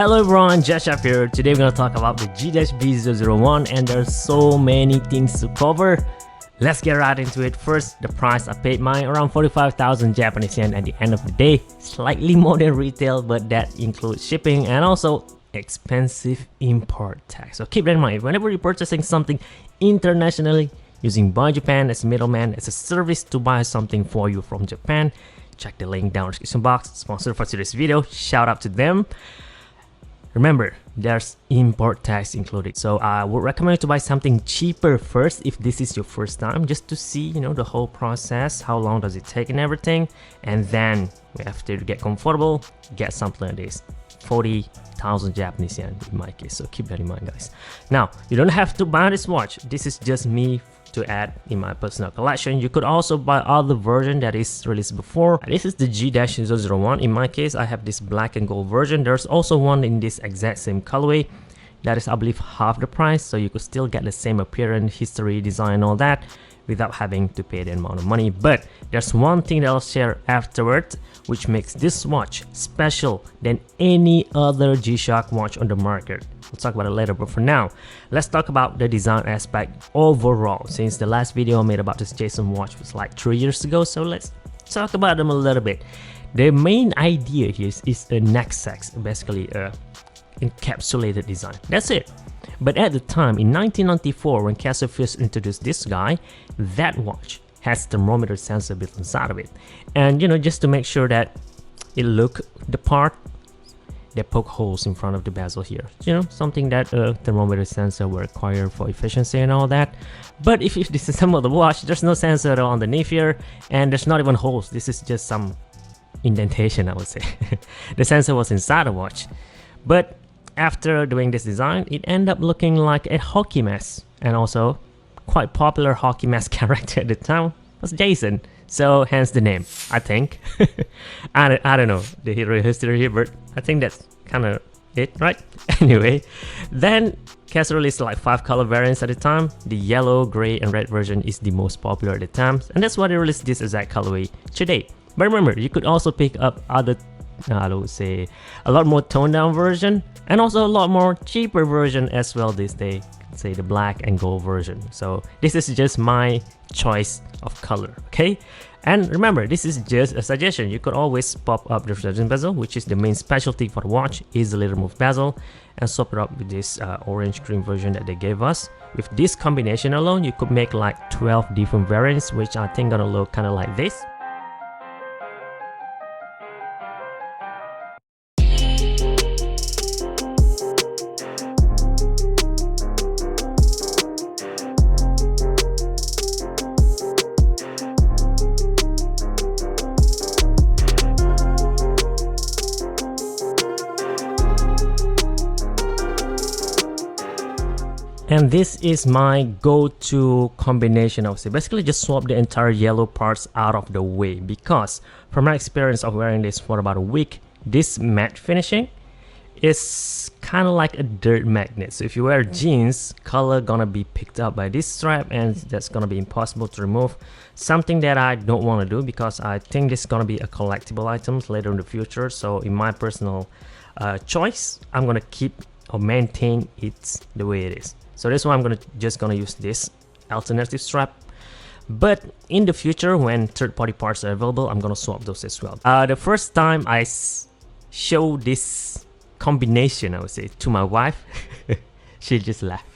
Hello everyone, gshock here. Today we're going to talk about the G-B001 and there's so many things to cover. Let's get right into it. First, the price. I paid mine around 45,000 Japanese yen at the end of the day. Slightly more than retail, but that includes shipping and also expensive import tax. So keep that in mind. Whenever you're purchasing something internationally, using Buy Japan as a middleman, as a service to buy something for you from Japan, check the link down in the description box. Sponsor for today's video. Shout out to them. Remember, there's import tax included, so I would recommend to buy something cheaper first if this is your first time, just to see, the whole process, how long does it take and everything, and then after you get comfortable, get something like this. 40,000 Japanese yen in my case, so keep that in mind, guys. Now, you don't have to buy this watch. This is just me to add in my personal collection. You could also buy other version that is released before. This is the G-001. In my case, I have this black and gold version. There's also one in this exact same colorway that is, I believe, half the price, so you could still get the same appearance, history, design, all that without having to pay the amount of money. But there's one thing that I'll share afterward, which makes this watch special than any other G-Shock watch on the market. We'll talk about it later, but for now, let's talk about the design aspect overall. Since the last video I made about this Jason watch was like 3 years ago, so let's talk about them a little bit. The main idea here is a neck sash, basically a encapsulated design. That's it. But at the time, in 1994, when Casio first introduced this guy, that watch has thermometer sensor built inside of it. And just to make sure that it look the part, they poke holes in front of the bezel here. Something that a thermometer sensor will require for efficiency and all that. But if this is some of the watch, there's no sensor underneath here, and there's not even holes. This is just some indentation, I would say. The sensor was inside the watch. But after doing this design, it ended up looking like a hockey mask, and also quite popular hockey mask character at the time was Jason, so hence the name, I think. I don't know the hero history here, but I think that's kind of it, right? Anyway, then Casio released like 5 color variants at the time. The yellow, gray, and red version is the most popular at the time, and that's why they released this exact colorway today. But remember, you could also pick up other, I would say, a lot more toned down version, and also a lot more cheaper version as well these days. Say the black and gold version. So this is just my choice of color, okay? And remember, this is just a suggestion. You could always pop up the reserve bezel, which is the main specialty for the watch, easily remove bezel, and swap it up with this orange green version that they gave us. With this combination alone, you could make like 12 different variants, which I think gonna look kind of like this. And this is my go-to combination, I would say. Basically, just swap the entire yellow parts out of the way, because from my experience of wearing this for about a week, this matte finishing is kind of like a dirt magnet. So if you wear jeans, color gonna be picked up by this strap, and that's gonna be impossible to remove. Something that I don't want to do, because I think this is gonna be a collectible item later in the future. So in my personal choice, I'm gonna keep or maintain it the way it is. So that's why I'm just gonna use this alternative strap. But in the future, when third-party parts are available, I'm gonna swap those as well. The first time I show this combination, I would say, to my wife, she just laughed.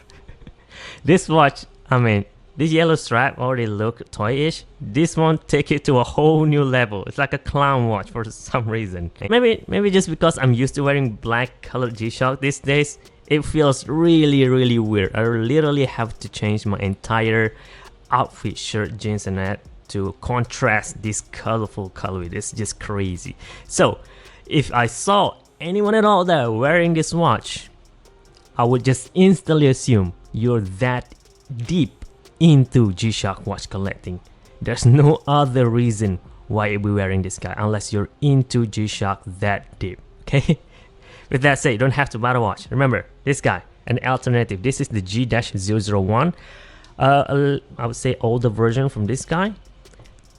This watch, I mean, this yellow strap already look toyish. This one take it to a whole new level. It's like a clown watch for some reason. Maybe just because I'm used to wearing black colored G-Shock these days, it feels really weird. I literally have to change my entire outfit, shirt, jeans, and that to contrast this colorful colorway. It's just crazy. So if I saw anyone at all there wearing this watch, I would just instantly assume you're that deep into G-Shock watch collecting. There's no other reason why you'll be wearing this guy unless you're into G-Shock that deep, okay? With that said, you don't have to buy the watch. Remember, this guy, an alternative. This is the G-001. I would say older version from this guy.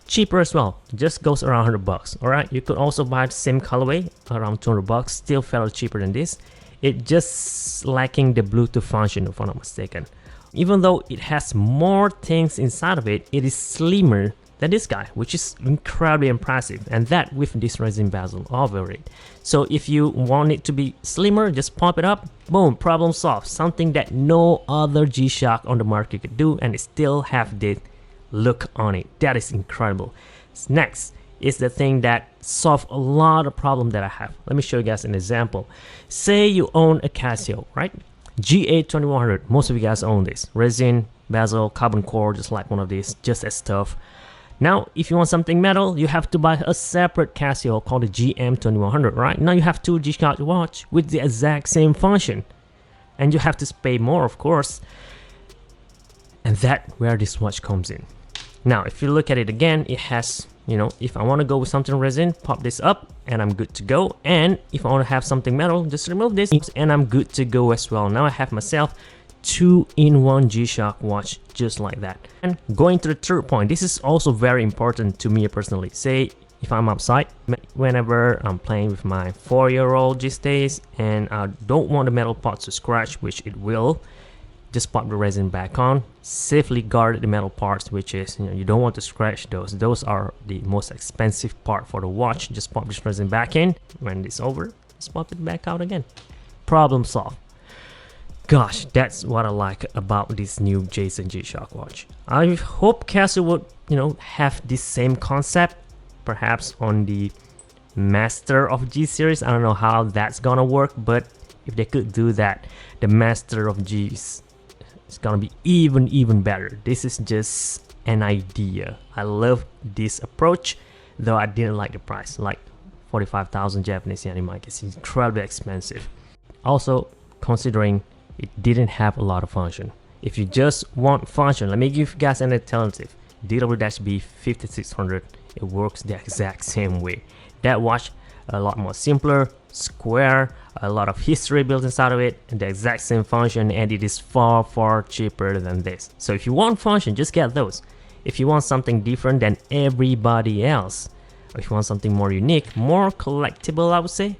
Cheaper as well, just goes around $100. All right, you could also buy the same colorway around $200, still fairly cheaper than this. It just lacking the Bluetooth function if I'm not mistaken. Even though it has more things inside of it, it is slimmer than this guy, which is incredibly impressive, and that with this resin bezel over it. So if you want it to be slimmer, just pop it up, boom, problem solved. Something that no other G-Shock on the market could do, and it still have the look on it. That is incredible. Next is the thing that solves a lot of problem that I have. Let me show you guys an example. Say you own a Casio, right? G-A2100, most of you guys own this. Resin, bezel, carbon core, just like one of these, just as tough. Now, if you want something metal, you have to buy a separate Casio called the GM2100, right? Now you have two G-Shock watch with the exact same function. And you have to pay more, of course. And that's where this watch comes in. Now, if you look at it again, it has, you know, if I want to go with something resin, pop this up and I'm good to go. And if I want to have something metal, just remove this and I'm good to go as well. Now I have myself 2-in-1 G-Shock watch just like that. And going to the third point, this is also very important to me personally. Say if I'm outside, whenever I'm playing with my 4-year-old these days and I don't want the metal parts to scratch, which it will, just pop the resin back on, safely guard the metal parts, which is, you know, you don't want to scratch those are the most expensive part for the watch. Just pop this resin back in. When it's over, just pop it back out again. Problem solved. Gosh, that's what I like about this new Jason G-Shock watch. I hope Casio would, you know, have this same concept, perhaps on the Master of G series. I don't know how that's gonna work, but if they could do that, the Master of G's is gonna be even better. This is just an idea. I love this approach, though I didn't like the price, like 45,000 Japanese yen in my case. It's incredibly expensive. Also, considering it didn't have a lot of function. If you just want function, let me give you guys an alternative. DW-B5600, it works the exact same way. That watch, a lot more simpler, square, a lot of history built inside of it, and the exact same function, and it is far cheaper than this. So if you want function, just get those. If you want something different than everybody else, or if you want something more unique, more collectible, I would say,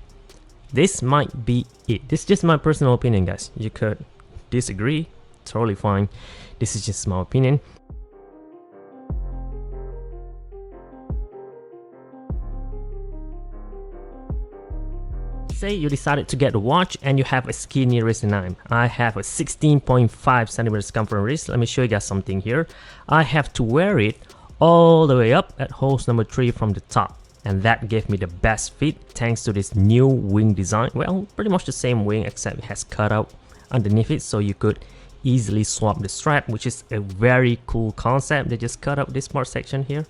this might be it. This is just my personal opinion, guys. You could disagree, totally fine. This is just my opinion. Say you decided to get a watch and you have a skinny wrist and arm. I have a 16.5 centimeter circumference wrist. Let me show you guys something here. I have to wear it all the way up at hose number 3 from the top. And that gave me the best fit thanks to this new wing design. Well, pretty much the same wing except it has cutout underneath it, so you could easily swap the strap, which is a very cool concept. They just cut up this part section here.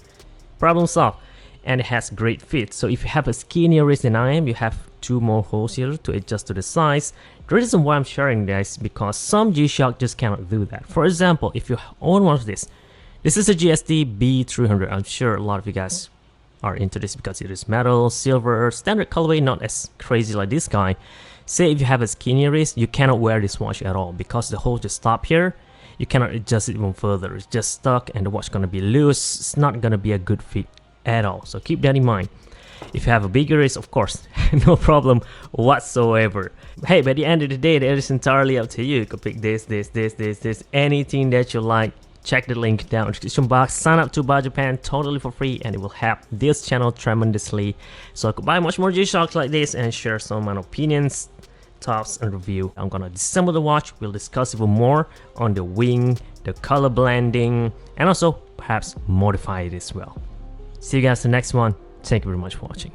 Problem solved. And it has great fit. So if you have a skinnier wrist than I am, you have 2 more holes here to adjust to the size. The reason why I'm sharing this is because some G-Shock just cannot do that. For example, if you own one of this is a G-B001. I'm sure a lot of you guys are into this because it is metal, silver, standard colorway, not as crazy like this guy. Say if you have a skinny wrist, you cannot wear this watch at all because the hole just stop here. You cannot adjust it even further. It's just stuck and the watch gonna be loose. It's not gonna be a good fit at all. So keep that in mind. If you have a bigger wrist, of course, no problem whatsoever. Hey, by the end of the day, that is entirely up to you. You could pick this, anything that you like. Check the link down in the description box. Sign up to Buy Japan totally for free and it will help this channel tremendously. So I could buy much more G-Shocks like this and share some of my opinions, thoughts and review. I'm gonna disassemble the watch. We'll discuss even more on the wing, the color blending, and also perhaps modify it as well. See you guys in the next one. Thank you very much for watching.